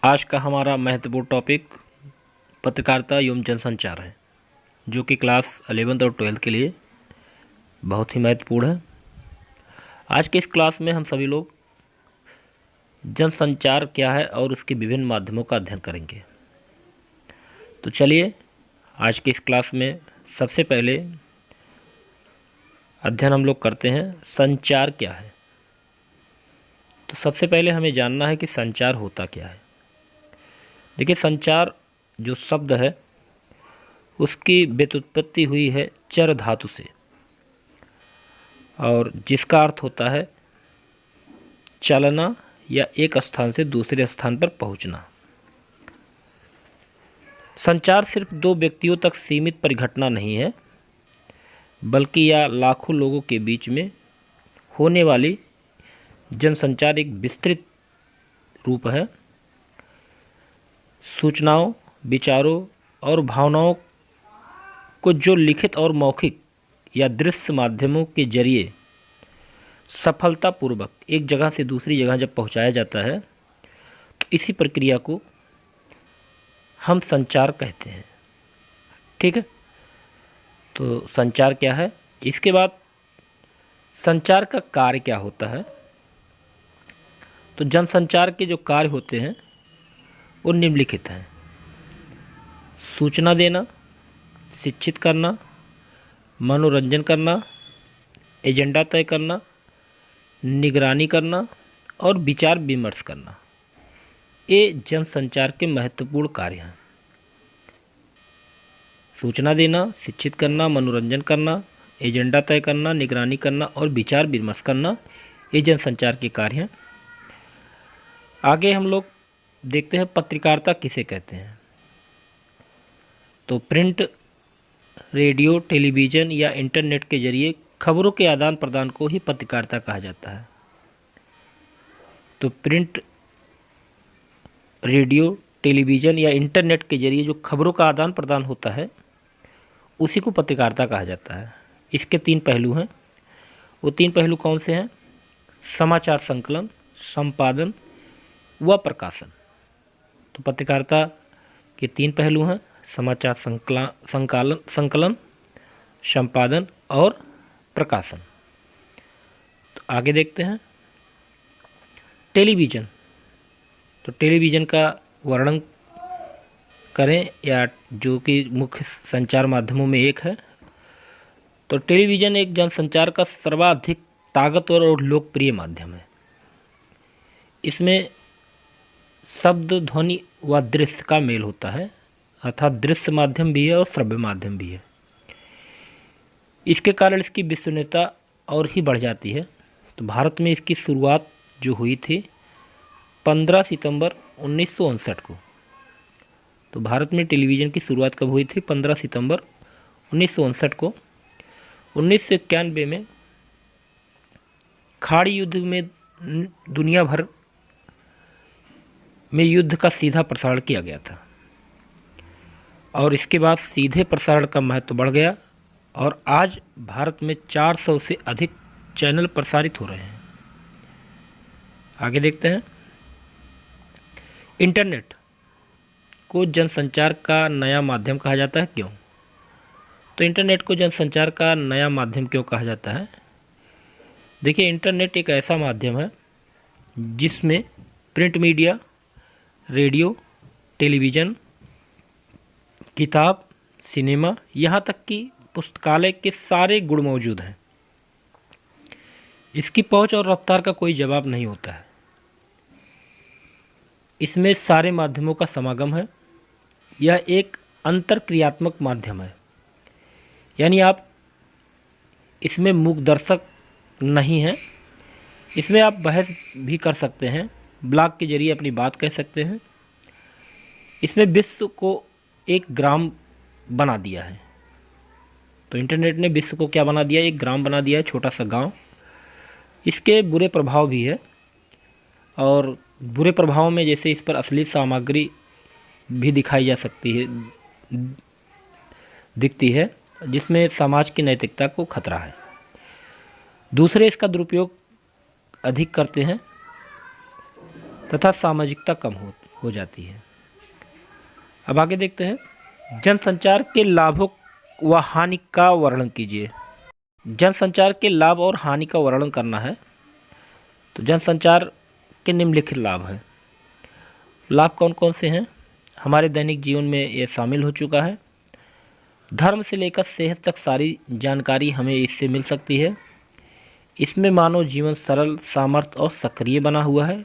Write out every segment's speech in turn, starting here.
आज का हमारा महत्वपूर्ण टॉपिक पत्रकारिता एवं जनसंचार है, जो कि क्लास 11th और 12th के लिए बहुत ही महत्वपूर्ण है। आज के इस क्लास में हम सभी लोग जनसंचार क्या है और उसके विभिन्न माध्यमों का अध्ययन करेंगे। तो चलिए आज के इस क्लास में सबसे पहले अध्ययन हम लोग करते हैं संचार क्या है। तो सबसे पहले हमें जानना है कि संचार होता क्या है। देखिए, संचार जो शब्द है उसकी व्युत्पत्ति हुई है चर धातु से, और जिसका अर्थ होता है चलना या एक स्थान से दूसरे स्थान पर पहुंचना। संचार सिर्फ दो व्यक्तियों तक सीमित परिघटना नहीं है, बल्कि यह लाखों लोगों के बीच में होने वाली जनसंचार एक विस्तृत रूप है। सूचनाओं, विचारों और भावनाओं को जो लिखित और मौखिक या दृश्य माध्यमों के जरिए सफलतापूर्वक एक जगह से दूसरी जगह जब पहुंचाया जाता है, तो इसी प्रक्रिया को हम संचार कहते हैं। ठीक है, तो संचार क्या है। इसके बाद संचार का कार्य क्या होता है। तो जनसंचार के जो कार्य होते हैं वो निम्नलिखित हैं: सूचना देना, शिक्षित करना, मनोरंजन करना, एजेंडा तय करना, निगरानी करना और विचार विमर्श करना। ये जनसंचार के महत्वपूर्ण कार्य हैं। सूचना देना, शिक्षित करना, मनोरंजन करना, एजेंडा तय करना, निगरानी करना और विचार विमर्श करना, ये जनसंचार के कार्य हैं। आगे हम लोग देखते हैं पत्रकारिता किसे कहते हैं। तो प्रिंट, रेडियो, टेलीविज़न या इंटरनेट के जरिए खबरों के आदान प्रदान को ही पत्रकारिता कहा जाता है। तो प्रिंट, रेडियो, टेलीविज़न या इंटरनेट के जरिए जो खबरों का आदान प्रदान होता है उसी को पत्रकारिता कहा जाता है। इसके तीन पहलू हैं। वो तीन पहलू कौन से हैं? समाचार संकलन, संपादन व प्रकाशन। तो पत्रकारिता के तीन पहलू हैं: समाचार संकलन, संपादन और प्रकाशन। तो आगे देखते हैं टेलीविज़न। तो टेलीविज़न का वर्णन करें, या जो कि मुख्य संचार माध्यमों में एक है। तो टेलीविज़न एक जनसंचार का सर्वाधिक ताकतवर और लोकप्रिय माध्यम है। इसमें शब्द, ध्वनि व दृश्य का मेल होता है, अर्थात दृश्य माध्यम भी है और श्रव्य माध्यम भी है। इसके कारण इसकी विश्वसनीयता और ही बढ़ जाती है। तो भारत में इसकी शुरुआत जो हुई थी 15 सितंबर 1959 को। तो भारत में टेलीविज़न की शुरुआत कब हुई थी? 15 सितंबर 1959 को। 1991 में खाड़ी युद्ध में दुनिया भर में युद्ध का सीधा प्रसारण किया गया था, और इसके बाद सीधे प्रसारण का महत्व बढ़ गया, और आज भारत में 400 से अधिक चैनल प्रसारित हो रहे हैं। आगे देखते हैं इंटरनेट को जनसंचार का नया माध्यम कहा जाता है। क्यों? तो इंटरनेट को जनसंचार का नया माध्यम क्यों कहा जाता है? देखिए, इंटरनेट एक ऐसा माध्यम है जिसमें प्रिंट मीडिया, रेडियो, टेलीविज़न, किताब, सिनेमा, यहाँ तक कि पुस्तकालय के सारे गुण मौजूद हैं। इसकी पहुंच और रफ्तार का कोई जवाब नहीं होता है। इसमें सारे माध्यमों का समागम है। यह एक अंतरक्रियात्मक माध्यम है, यानी आप इसमें मूक दर्शक नहीं हैं। इसमें आप बहस भी कर सकते हैं, ब्लॉग के जरिए अपनी बात कह सकते हैं। इसमें विश्व को एक ग्राम बना दिया है। तो इंटरनेट ने विश्व को क्या बना दिया? एक ग्राम बना दिया है, छोटा सा गांव। इसके बुरे प्रभाव भी है, और बुरे प्रभाव में जैसे इस पर अश्लील सामग्री भी दिखाई जा सकती है, दिखती है, जिसमें समाज की नैतिकता को खतरा है। दूसरे इसका दुरुपयोग अधिक करते हैं तथा सामाजिकता कम हो जाती है। अब आगे देखते हैं, जनसंचार के लाभों व हानि का वर्णन कीजिए। जनसंचार के लाभ और हानि का वर्णन करना है तो जनसंचार के निम्नलिखित लाभ हैं। लाभ कौन कौन से हैं? हमारे दैनिक जीवन में ये शामिल हो चुका है। धर्म से लेकर सेहत तक सारी जानकारी हमें इससे मिल सकती है। इसमें मानव जीवन सरल, सामर्थ्य और सक्रिय बना हुआ है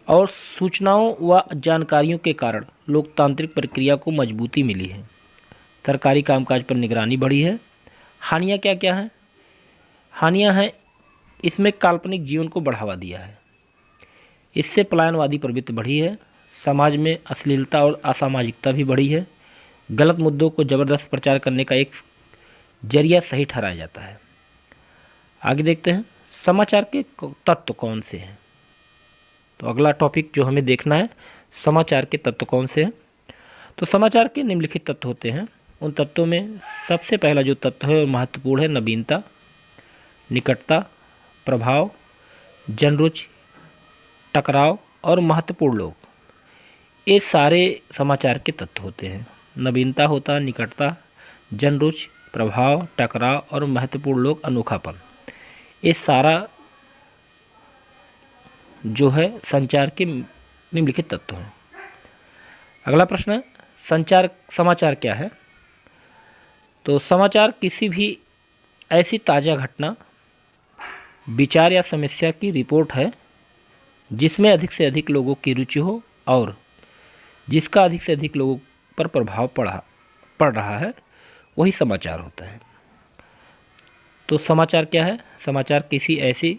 और सूचनाओं व जानकारियों के कारण लोकतांत्रिक प्रक्रिया को मजबूती मिली है। सरकारी कामकाज पर निगरानी बढ़ी है। हानियाँ क्या क्या हैं? हानियाँ हैं, इसमें काल्पनिक जीवन को बढ़ावा दिया है। इससे पलायनवादी प्रवृत्ति बढ़ी है। समाज में अश्लीलता और असामाजिकता भी बढ़ी है। गलत मुद्दों को ज़बरदस्त प्रचार करने का एक जरिया सही ठहराया जाता है। आगे देखते हैं, समाचार के तत्व कौन से हैं। तो अगला टॉपिक जो हमें देखना है, समाचार के तत्व कौन से हैं। तो समाचार के निम्नलिखित तत्व होते हैं। उन तत्वों में सबसे पहला जो तत्व है वो महत्वपूर्ण है, नवीनता, निकटता, प्रभाव, जनरुचि, टकराव और महत्वपूर्ण लोग। ये सारे समाचार के तत्व होते हैं। नवीनता होता है, निकटता, जनरुचि, प्रभाव, टकराव और महत्वपूर्ण लोग, अनोखापन। ये सारा जो है संचार के निम्नलिखित तत्व हैं। अगला प्रश्न है, समाचार क्या है। तो समाचार किसी भी ऐसी ताज़ा घटना, विचार या समस्या की रिपोर्ट है जिसमें अधिक से अधिक लोगों की रुचि हो और जिसका अधिक से अधिक लोगों पर प्रभाव पड़ रहा है, वही समाचार होता है। तो समाचार क्या है? समाचार किसी ऐसी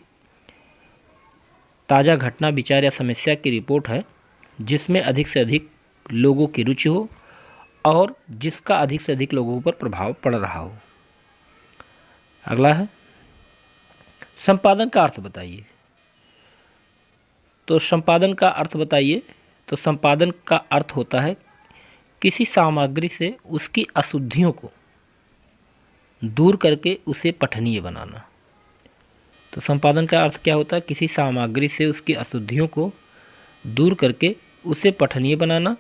ताज़ा घटना, विचार या समस्या की रिपोर्ट है जिसमें अधिक से अधिक लोगों की रुचि हो और जिसका अधिक से अधिक लोगों पर प्रभाव पड़ रहा हो। अगला है, संपादन का अर्थ बताइए। तो संपादन का अर्थ बताइए। तो संपादन का अर्थ होता है किसी सामग्री से उसकी अशुद्धियों को दूर करके उसे पठनीय बनाना। तो संपादन का अर्थ क्या होता है? किसी सामग्री से उसकी अशुद्धियों को दूर करके उसे पठनीय बनाना।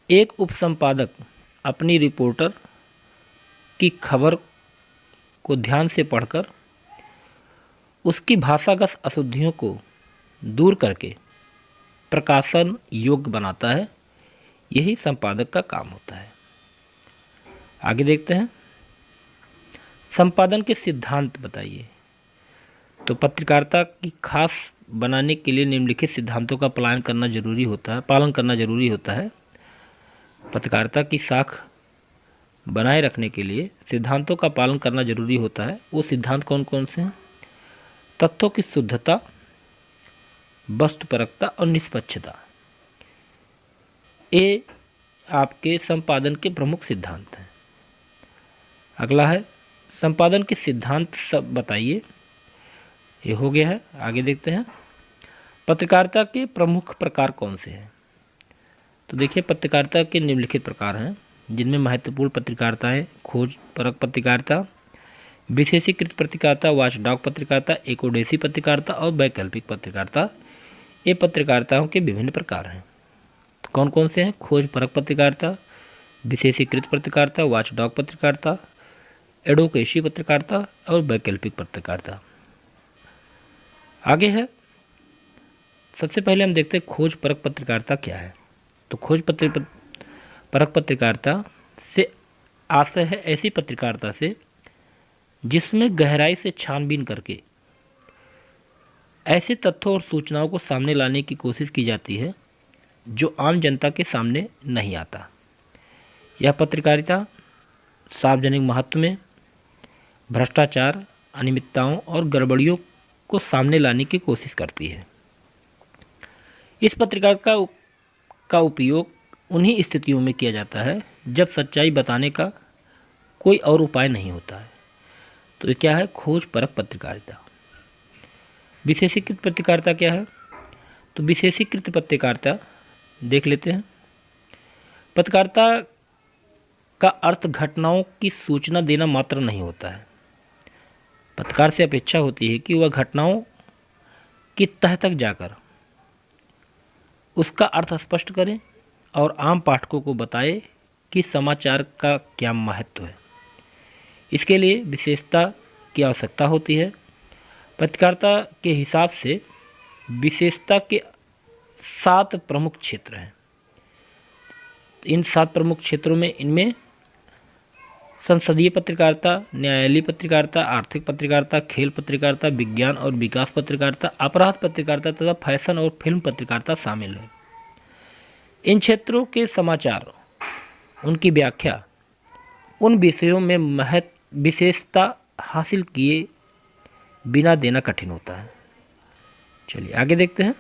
एक उपसंपादक अपनी रिपोर्टर की खबर को ध्यान से पढ़कर उसकी भाषागत अशुद्धियों को दूर करके प्रकाशन योग्य बनाता है। यही संपादक का काम होता है। आगे देखते हैं, संपादन के सिद्धांत बताइए। तो पत्रकारिता की खास बनाने के लिए निम्नलिखित सिद्धांतों का पालन करना जरूरी होता है। पत्रकारिता की साख बनाए रखने के लिए सिद्धांतों का पालन करना जरूरी होता है। वो सिद्धांत कौन कौन से हैं? तथ्यों की शुद्धता, वस्तुपरकता और निष्पक्षता। ये आपके संपादन के प्रमुख सिद्धांत हैं। अगला है, संपादन के सिद्धांत सब बताइए। ये हो गया है। आगे देखते हैं, पत्रकारिता के प्रमुख प्रकार कौन से हैं। तो देखिए, पत्रकारिता के निम्नलिखित प्रकार हैं जिनमें महत्वपूर्ण पत्रकारिताएं खोजपरक पत्रकारिता, विशेषीकृत पत्रकारिता, वॉचडॉग पत्रकारिता, एकोडेसी पत्रकारिता और वैकल्पिक पत्रकारिता। ये पत्रकारिताओं के विभिन्न प्रकार हैं। तो कौन कौन से हैं? खोजपरक पत्रकारिता, विशेषीकृत पत्रकारिता, वॉचडॉग पत्रकारिता, एडोकेसी पत्रकारिता और वैकल्पिक पत्रकारिता। आगे है, सबसे पहले हम देखते हैं खोजपरक पत्रकारिता क्या है। तो परक पत्रकारिता से आशय है ऐसी पत्रकारिता से जिसमें गहराई से छानबीन करके ऐसे तथ्यों और सूचनाओं को सामने लाने की कोशिश की जाती है जो आम जनता के सामने नहीं आता। यह पत्रकारिता सार्वजनिक महत्व में भ्रष्टाचार, अनियमितताओं और गड़बड़ियों को सामने लाने की कोशिश करती है। इस पत्रकारिता का उपयोग उन्हीं स्थितियों में किया जाता है जब सच्चाई बताने का कोई और उपाय नहीं होता है। तो ये क्या है? खोजपरक पत्रकारिता। विशेषीकृत पत्रकारिता क्या है? तो विशेषीकृत पत्रकारिता देख लेते हैं। पत्रकारिता का अर्थ घटनाओं की सूचना देना मात्र नहीं होता है। पत्रकार से अपेक्षा होती है कि वह घटनाओं की तह तक जाकर उसका अर्थ स्पष्ट करें और आम पाठकों को बताएं कि समाचार का क्या महत्व है। इसके लिए विशेषता की आवश्यकता होती है। पत्रकारिता के हिसाब से विशेषता के 7 प्रमुख क्षेत्र हैं। इन 7 प्रमुख क्षेत्रों में इनमें संसदीय पत्रकारिता, न्यायालयीय पत्रकारिता, आर्थिक पत्रकारिता, खेल पत्रकारिता, विज्ञान और विकास पत्रकारिता, अपराध पत्रकारिता तथा फैशन और फिल्म पत्रकारिता शामिल है। इन क्षेत्रों के समाचार, उनकी व्याख्या, उन विषयों में विशेषता हासिल किए बिना देना कठिन होता है। चलिए आगे देखते हैं।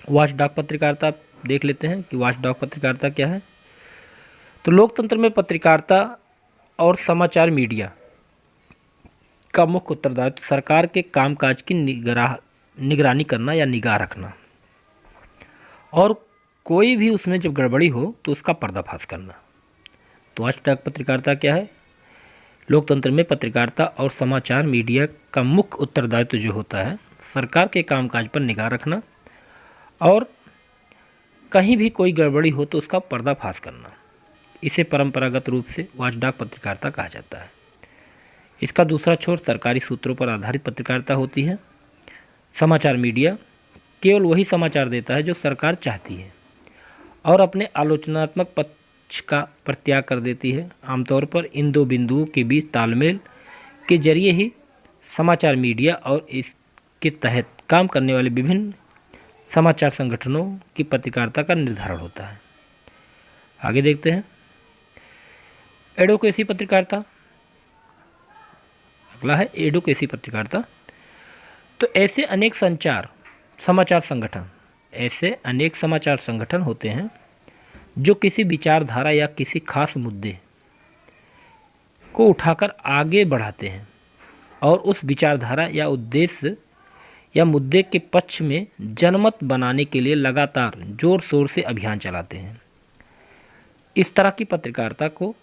वॉचडॉग पत्रकारिता देख लेते हैं कि वॉचडॉग पत्रकारिता क्या है। तो लोकतंत्र में पत्रकारिता और समाचार मीडिया का मुख्य उत्तरदायित्व सरकार के कामकाज की निगरानी करना या निगाह रखना, और कोई भी उसमें जब गड़बड़ी हो तो उसका पर्दाफाश करना। तो वॉचडॉग पत्रकारिता क्या है? लोकतंत्र में पत्रकारिता और समाचार मीडिया का मुख्य उत्तरदायित्व जो होता है सरकार के कामकाज पर निगाह रखना और कहीं भी कोई गड़बड़ी हो तो उसका पर्दाफाश करना। इसे परंपरागत रूप से वॉचडॉग पत्रकारिता कहा जाता है। इसका दूसरा छोर सरकारी सूत्रों पर आधारित पत्रकारिता होती है। समाचार मीडिया केवल वही समाचार देता है जो सरकार चाहती है और अपने आलोचनात्मक पक्ष का परित्याग कर देती है। आमतौर पर इन दो बिंदुओं के बीच तालमेल के जरिए ही समाचार मीडिया और इसके तहत काम करने वाले विभिन्न समाचार संगठनों की पत्रकारिता का निर्धारण होता है। आगे देखते हैं एडवोकेसी पत्रकारिता। अगला है एडवोकेसी पत्रकारिता। तो ऐसे अनेक समाचार संगठन होते हैं जो किसी विचारधारा या किसी खास मुद्दे को उठाकर आगे बढ़ाते हैं और उस विचारधारा या उद्देश्य या मुद्दे के पक्ष में जनमत बनाने के लिए लगातार जोर शोर से अभियान चलाते हैं। इस तरह की पत्रकारिता को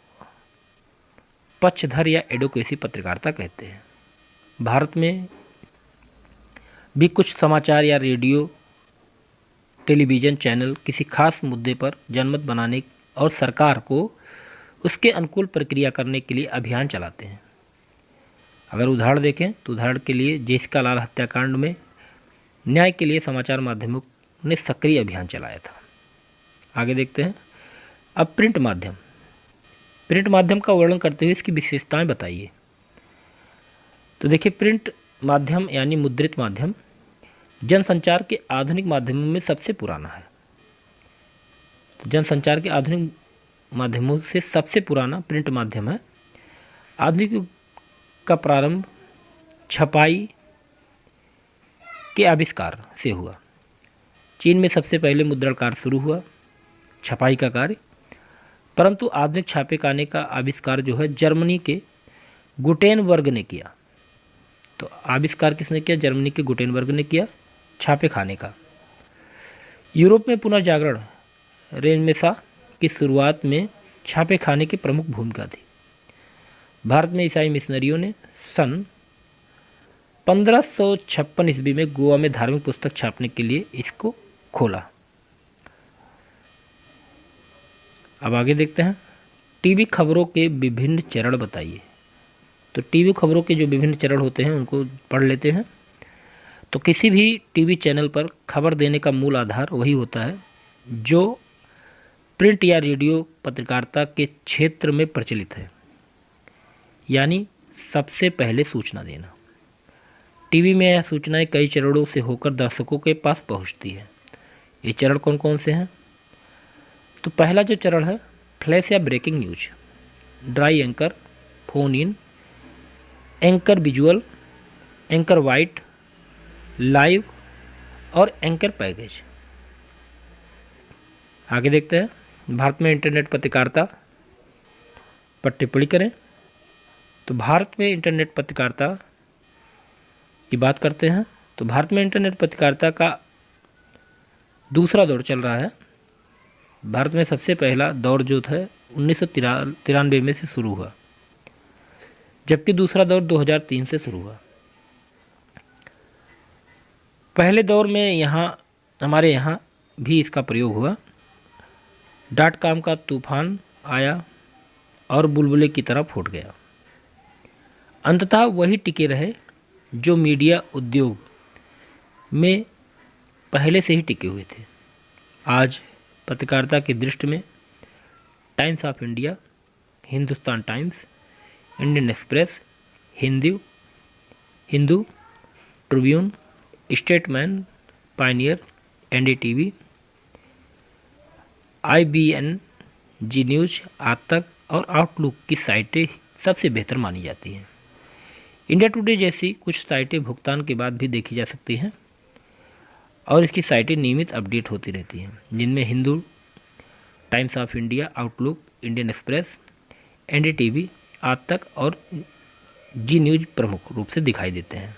पक्षधर या एडवोकेसी पत्रकारिता कहते हैं। भारत में भी कुछ समाचार या रेडियो टेलीविज़न चैनल किसी खास मुद्दे पर जनमत बनाने और सरकार को उसके अनुकूल प्रक्रिया करने के लिए अभियान चलाते हैं। अगर उदाहरण देखें तो उदाहरण के लिए जेसिका लाल हत्याकांड में न्याय के लिए समाचार माध्यमों ने सक्रिय अभियान चलाया था। आगे देखते हैं। अब प्रिंट माध्यम का वर्णन करते हुए इसकी विशेषताएं बताइए। तो देखिए, प्रिंट माध्यम यानी मुद्रित माध्यम जनसंचार के आधुनिक माध्यमों में सबसे पुराना है। तो जनसंचार के आधुनिक माध्यमों से सबसे पुराना प्रिंट माध्यम है। आधुनिक युग का प्रारंभ छपाई के आविष्कार से हुआ। चीन में सबसे पहले मुद्रण कार्य शुरू हुआ, छपाई का कार्य। परंतु आधुनिक छापे खाने का आविष्कार जो है जर्मनी के गुटेनबर्ग ने किया। तो आविष्कार किसने किया? जर्मनी के गुटेनबर्ग ने किया छापे खाने का। यूरोप में पुनर्जागरण रेनेसां की शुरुआत में छापे खाने की प्रमुख भूमिका थी। भारत में ईसाई मिशनरियों ने सन 1556 ईस्वी में गोवा में धार्मिक पुस्तक छापने के लिए इसको खोला। अब आगे देखते हैं। टीवी खबरों के विभिन्न चरण बताइए। तो टीवी खबरों के जो विभिन्न चरण होते हैं उनको पढ़ लेते हैं। तो किसी भी टीवी चैनल पर खबर देने का मूल आधार वही होता है जो प्रिंट या रेडियो पत्रकारिता के क्षेत्र में प्रचलित है, यानी सबसे पहले सूचना देना। टीवी में यह सूचनाएं कई चरणों से होकर दर्शकों के पास पहुंचती है। ये चरण कौन कौन से हैं? तो पहला जो चरण है फ्लैश या breaking news, dry anchor, phone in, anchor visual, anchor bite, live और एंकर पैकेज। आगे देखते हैं। भारत में इंटरनेट पत्रकारिता पर टिप्पणी करें। तो भारत में इंटरनेट पत्रकारिता की बात करते हैं। तो भारत में इंटरनेट पत्रकारिता का दूसरा दौर चल रहा है। भारत में सबसे पहला दौर जो था 1993 में से शुरू हुआ, जबकि दूसरा दौर 2003 से शुरू हुआ। पहले दौर में हमारे यहाँ भी इसका प्रयोग हुआ। .com का तूफान आया और बुलबुले की तरह फूट गया। अंततः वही टिके रहे जो मीडिया उद्योग में पहले से ही टिके हुए थे। आज पत्रकारिता की दृष्टि में Times of India, Hindustan Times, Indian Express, Hindu, Tribune, Statesman, Pioneer, NDTV, IBN, Zee News, Aaj Tak और आउटलुक की साइटें सबसे बेहतर मानी जाती हैं। इंडिया टुडे जैसी कुछ साइटें भुगतान के बाद भी देखी जा सकती हैं और इसकी साइटें नियमित अपडेट होती रहती हैं, जिनमें Hindu, times of India, outlook, Indian express, NDTV, आज तक और जी न्यूज प्रमुख रूप से दिखाई देते हैं।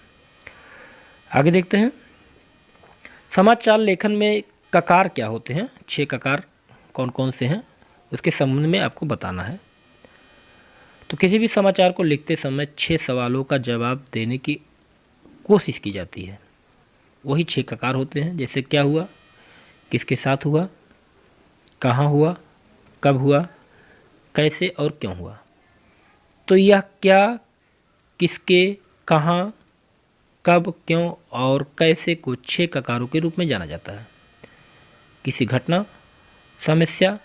आगे देखते हैं, समाचार लेखन में ककार क्या होते हैं। 6 ककार कौन कौन से हैं उसके संबंध में आपको बताना है। तो किसी भी समाचार को लिखते समय 6 सवालों का जवाब देने की कोशिश की जाती है। वही 6 ककार होते हैं, जैसे क्या हुआ, किसके साथ हुआ, कहाँ हुआ, कब हुआ, कैसे और क्यों हुआ। तो यह क्या, किसके, कहाँ, कब, क्यों और कैसे को 6 ककारों के रूप में जाना जाता है। किसी घटना, समस्या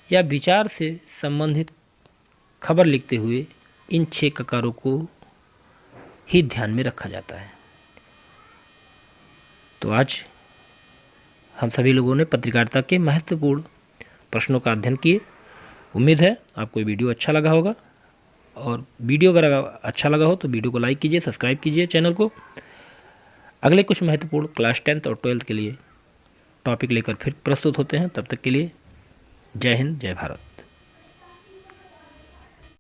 या विचार से संबंधित खबर लिखते हुए इन 6 ककारों को ही ध्यान में रखा जाता है। तो आज हम सभी लोगों ने पत्रकारिता के महत्वपूर्ण प्रश्नों का अध्ययन किए। उम्मीद है आपको ये वीडियो अच्छा लगा होगा, और वीडियो अगर अच्छा लगा हो तो वीडियो को लाइक कीजिए, सब्सक्राइब कीजिए चैनल को। अगले कुछ महत्वपूर्ण क्लास 10th और 12th के लिए टॉपिक लेकर फिर प्रस्तुत होते हैं। तब तक के लिए जय हिंद, जय भारत।